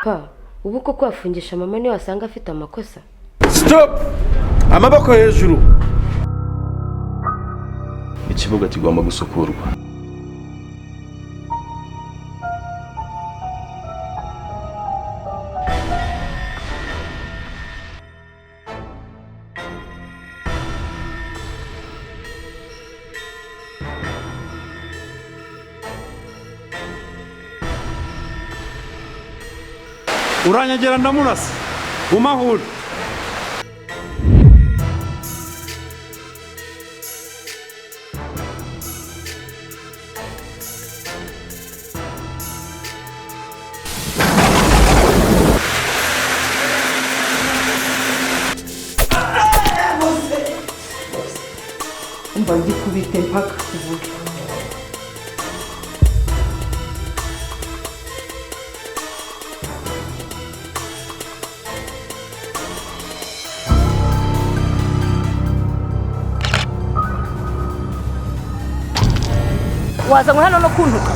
papa ubu koko wafungisha mama niyo wasanga afite amakosa. Stop! Amaboko hejuru. Ikibuga kigomba gusukurwa. Uranyegera ndamurasa umahura. Umva ngikubite mpaka kuvuga. Wazanywe hano no kuntuka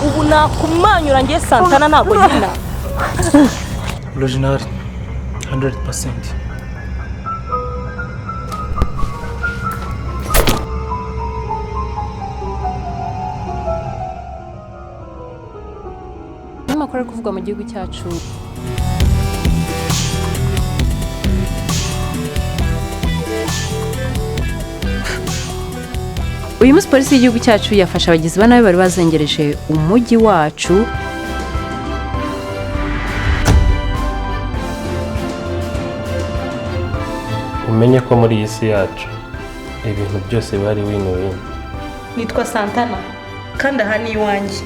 ubu nakumanyura ngiye Santana ntago nyina original 100%. amakuru ari kuvugwa mu gihugu cyacu. Uyu munsi polisi y'igihugu cyacu yafasha abagizi ba nabi bari bazengereje umujyi wacu. Umenye ko muri iyi si yacu ibintu byose bari wino. Nitwa Santana kandi aha ni iwanjye.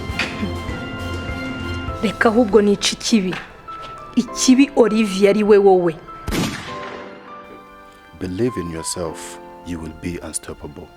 Reka ahubwo nica ikibi Olivier ari we wowe. Believe in yourself, you will be unstoppable.